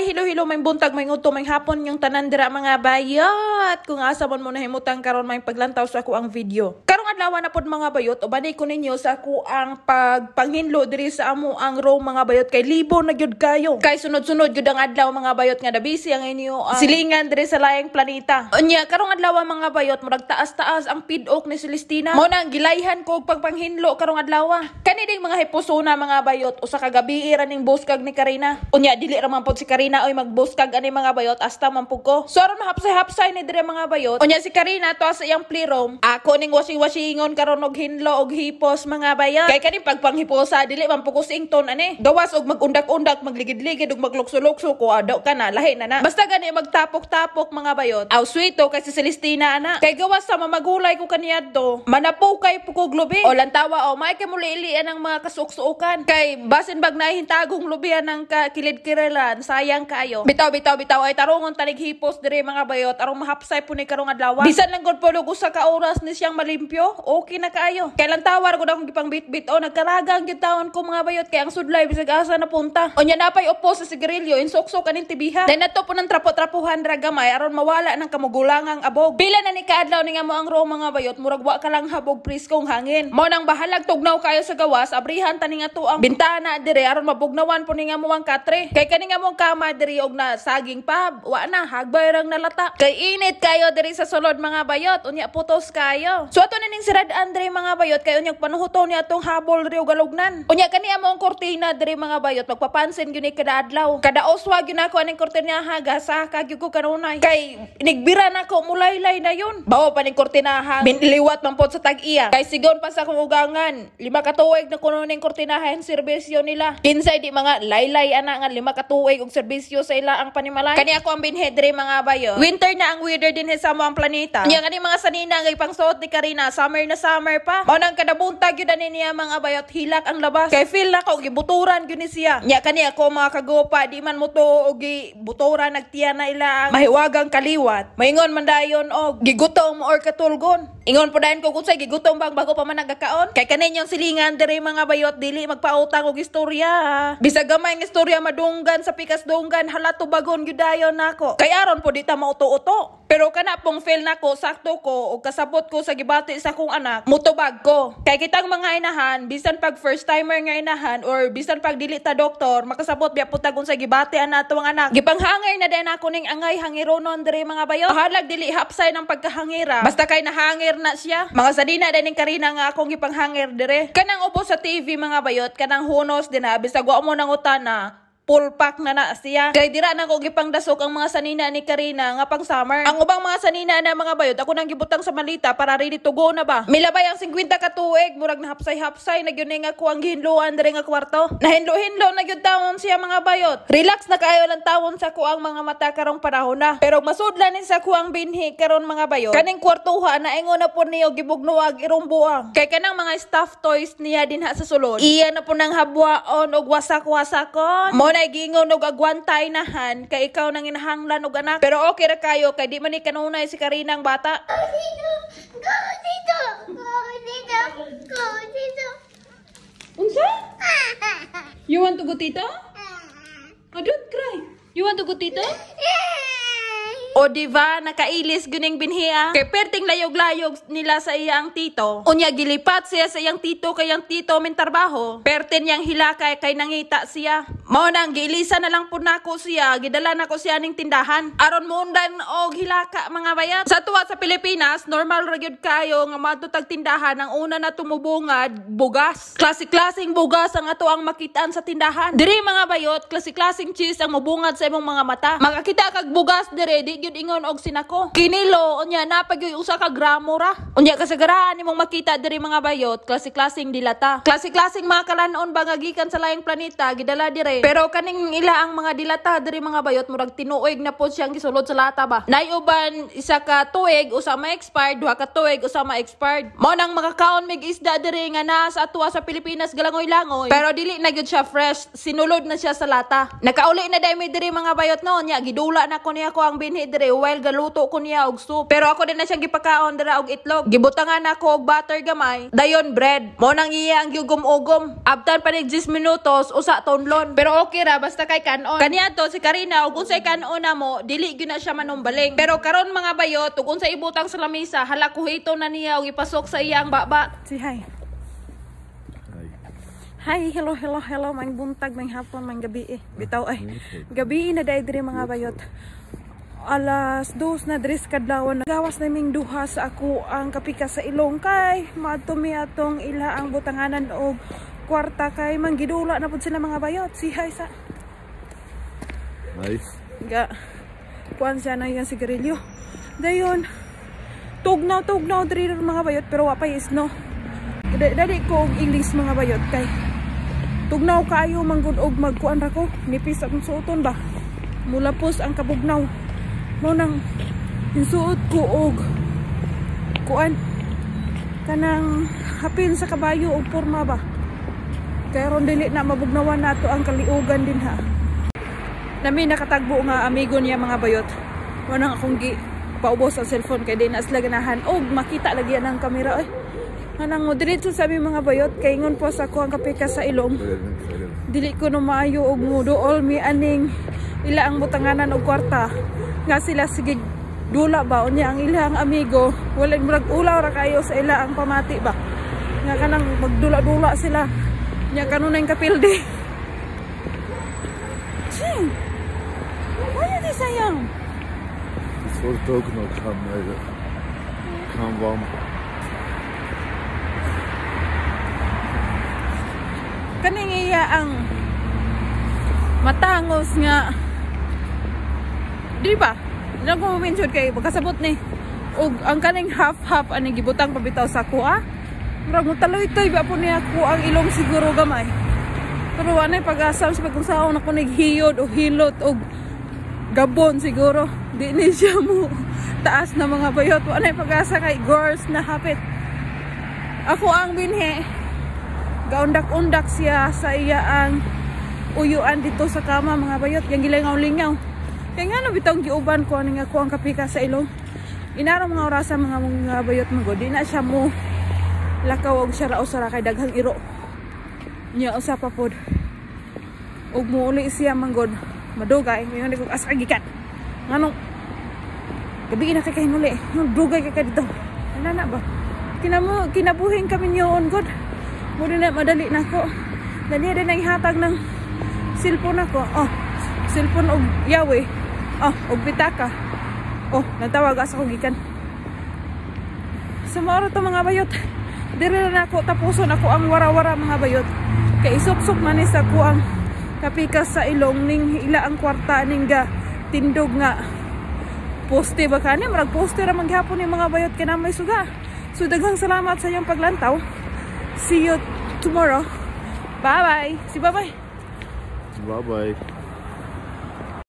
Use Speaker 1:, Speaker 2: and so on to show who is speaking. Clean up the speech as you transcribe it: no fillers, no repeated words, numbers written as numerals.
Speaker 1: hilo-hilo may buntag may nguto may hapon yung tanan dira mga bayot. Kung asa man mo nahimutang karon may paglantaw sa ako ang video. Karong adlaw na pod mga bayot, ubanay ko ninyo sa ako ang pagpanghinlo diri sa amo ang row mga bayot kay libo na gyud kayo. Kay sunod-sunod gyud ang adlaw mga bayot nga busy ang inyo silingan diri sa laing planeta. Unya karong adlaw mga bayot murag taas-taas ang pidok ni Celestina. Mo nang gilayhan ko og pagpanghinlo karong adlaw. Kani ding mga hiposona mga bayot usa ka gabi ra ning buskag ni Karina. Unya dili ra man pod si Karina oy magbuskag ani mga bayot hasta man pud ko. So aron mahapsay-hapsay ni dire mga bayot. Unya si Karina to sa iyang playroom. Ako ning washing-washingon karon og hinlo og hipos mga bayot. Kay kani pagpanghiposa dili man pud ko sington ani. Gawas og magundak-undak magligid-ligid og maglukso-lukso ko adaw kana lahi na. Basta gani magtapok-tapok mga bayot. Aw sweeto kay si Celestina ana. Kay gawas sa mamagulay ko kaniadto. Manapukay po ko globe. O lantawa o may kay muli-ilian ang mga kasuksuukan. Kay basin bag nahintagong lubian ng kilid-kirilan sayang kayo. Bitaw ay tarungon tanig hipos dire mga bayot aron mahapsay po ni karong adlaw. Bisan lang gud po usa ka oras ni siyang malimpyo, okay na kayo. Kay lang tawar gud akong gipang bit-bit o nagkaragang gyud taon ko mga bayot kay ang sudlay bisag asa na punta. Unya napay upo sa sigarilyo insuksok kaning tibiha. Then nato po ng trapo-trapuhan ra gamay aron mawala ng kamugulangang abog. Pila na ni kaadlaw ni nga mo ang ro mga bayot murag wa ka lang habog priskong hangin. Mo nang bahalag tugnaw kayo sa gawas abrihan tani nga to ang bintana dire aron mabugnawan po ni nga mo ang katre. Kay kani nga mo kama diri og na saging pa wa na hagbay rang nalata. Kay init kayo diri sa sulod mga bayot unya putos kayo. So ato na ning sirad-an diri mga bayot kay unya panuhuton ni atong habol diri og galugnan. Unya kani amo ang kortina diri mga bayot magpapansin gyud ni kada adlaw. Kada oswa gyud nako aning kortina gasa ka gyud ko kanunay. Kay inigbira nako mulaylay na yun. Bawo pa ning kortinahan biniliwat man pod sa tag-iya. Kay sigon pa sa akong ugangan 5 ka tuig na kuno ning kortinahan serbisyo nila. Kinsay di mga laylay ana nga 5 ka tuig og serbisyo sa ila ang panimalay. Kani ako ang binhe diri mga bayot. Winter na ang weather din sa mo ang planeta. Unya kani mga sanina nga ipangsuot ni Karina summer na summer pa. Mao nang kada buntag gyud ani niya mga bayot hilak ang labas. Kay feel nako gibuturan gyud ni siya. Nya kani ako mga kagopa di man mo to og gibuturan nagtiya na ila ang mahiwagang kaliwat. Maingon man dayon og gigutom or katulgon. Ingon po dayon ko kung say gigutom bang bago pa man nagakaon. Kay kaninyong silingan diri mga bayot dili magpautang og istorya. Bisag gamay nga istorya madunggan sa pikas dunggan halato bagon gyud dayon nako. Kay aron po di ta mauto-uto. Pero kana pong feel nako sakto ko og kasabot ko sa gibati sa akong anak mutubag ko. Kay kitang mga inahan bisan pag first timer nga inahan or bisan pag dili ta doktor makasabot biya putagon sa gibati ana tuwang anak. Gipanghangay na din ako ning angay hangironon diri mga bayot. Halag dili hapsay ng pagkahangira. Basta kay nahangir na siya. Mga sadina din ning Karina nga akong gipanghangir dire. Kanang ubo sa TV mga bayot kanang hunos din na bisag wa mo nang utana. Full pack na siya. Kay dira na ko gipangdasok ang mga sanina ni Karina nga pang summer. Ang ubang mga sanina na mga bayot ako nang gibutang sa malita para ready to go na ba. Milabay ang 50 ka tuig murag na hapsay-hapsay na gyud nga ko ang gihinluan diri nga kwarto. Nahinlo-hinlo na gyud tawon siya mga bayot. Relax na kayo lang tawon sa ko ang mga mata karong panahon na. Pero masudlan ni sa ko ang binhi karon mga bayot. Kaning kwartuha na ingon na po niyo gibugnuwag irumbuang. Kay kanang mga stuffed toys niya dinha sa sulod. Iya na po nang habwaon og wasak-wasakon. Gingon og agwantay nahan kay ikaw nang inahanglan og anak. Pero okay ra kayo kay di man ni kanunay si Karina ang bata.
Speaker 2: Go dito.
Speaker 1: Unsa? You want to go tito? Oh, don't cry. You want to go tito? O diva nakailis guning binhiya. Kay perting layog-layog nila sa iyang tito. Unya gilipat siya sa iyang tito kay ang tito min trabaho. Perten yang hilakay kay nangita siya. Mao nang giilisa na lang pud nako siya, gidala nako siya ning tindahan. Aron muundan og hilaka mga bayat. Sa tuwa sa Pilipinas, normal ra gyud kayo nga matutag tindahan ang una na tumubungad bugas. Klase-klaseng bugas ang ato ang makitaan sa tindahan. Diri mga bayot, klase-klaseng cheese ang mubungad sa imong mga mata. Makakita kag bugas dire di gyud ingon og sinako. Kinilo unya napagyoy usa ka gramo ra. Unya kasagaraan nimong makita diri mga bayot, klase-klaseng dilata. Klase-klaseng mga kalanon ba nga gikan sa laing planeta gidala dire. Pero kaning ila ang mga dilata diri mga bayot murag tinuig na po siyang gisulod sa lata ba. Nayuban isa ka tuig usa ma-expired, duha ka tuig usa ma-expired. Mao nang makakaon mig isda diri nga naa sa atwa sa Pilipinas galangoy-langoy. Pero dili na gyud siya fresh, sinulod na siya sa lata. Nakauli na daymi diri mga bayot no, nya gidula na ko niya ko ang binhi diri while galuto ko niya og soup. Pero ako din na siyang gipakaon dira og itlog. Gibutangan ako og butter gamay, dayon bread. Mao nang iya ang gugom-ugom. After pa nig 10 minutos usa tonlon. Pero Pero okay ra basta kay kanon. Kaniya to si Karina ug unsay kanon na mo dili gyud na siya manumbaling. Pero karon mga bayot ug unsay ibutang sa lamesa hala kuhito na niya ug ipasok sa iyang baba. Si hi. Hi, hello, may buntag, may hapon, may gabi Bitaw ay. Gabi na dai diri mga bayot. Alas 2 na dres kadlawon. Gawas naming duha sa ako ang kapika sa ilong kay madtumi atong ila ang butanganan og kwarta kay manggidula na pud sila mga bayot. Si hi sa.
Speaker 3: Nice.
Speaker 1: Ga kuan siya na yung sigarilyo. Dayon tugnaw diri mga bayot pero wa pa isno. Dali ko og English mga bayot kay tugnaw kaayo manggod og magkuan ra ko nipis akong suoton ba. Mulapos ang kabugnaw. Mo nang insuot ko og kuan kanang hapin sa kabayo og porma ba. Kaya ron dili na mabugnawan nato ang kaliugan din ha. Nami nakatagbo nga amigo niya mga bayot. Mo nang akong gi paubos ang cellphone kay di na sila ganahan og makita lagi ang kamera Anang mo diretso sa aming mga bayot kay ingon po sa ko ang kapika sa ilong. Dili ko no maayo og muduol mi aning ila ang butanganan og kwarta. Nga sila sige dula ba unya ang ilang amigo walay murag ulaw ra kayo sa ila ang pamati ba. Nga kanang magdula-dula sila. Nya kanunay kapildi. Ching. Why are sayang?
Speaker 3: Sol tog no kan varm.
Speaker 1: Kaning iya ang matangos nga di ba? Diyan ko mention kay pagkasabot ni ug ang kaning half ani gibutang pabitaw sa kuha. Murag mo taloy-toy ba po niya ko ang ilong siguro gamay. Pero anay pag-asam sa pagkusaon ako naghiyod o hilot og gabon siguro. Di ni siya mo taas na mga bayot. Anay pag-asa kay girls na hapit. Ako ang binhi gaundak-undak siya sa iya ang uyuan dito sa kama mga bayot. Yang gilingaw-lingaw. Kaya nga no bitong giuban ko ani nga ko ang kapika sa ilong. Inara mga orasa mga bayot mo. Di na siya mo lakaw og siya raos-ra kay daghang iro. Nya usa pa pod. Og muuli siya manggod madugay ngayon ko asagikan. Nganong gabi na kay hinuli. Dugay kay dito. Ana na ba? Kinabuhin kami niyon god. Muna na madali na ko. Dali rin ang hatag ng cellphone ako. Oh, cellphone og yawe. Oh, og pitaka. Oh, natawag asa ko gikan. Sa maro to mga bayot. Diri na ako tapuson ako ang wara-wara mga bayot. Kay isok-sok man sa ko ang kapika sa ilong ning ila ang kwarta ning ga tindog nga poste ba kani marag poste ra maghapon ni mga bayot kay na may suga. So daghang salamat sa iyong paglantaw. See you tomorrow. Bye-bye. Si bye-bye.
Speaker 3: Bye-bye.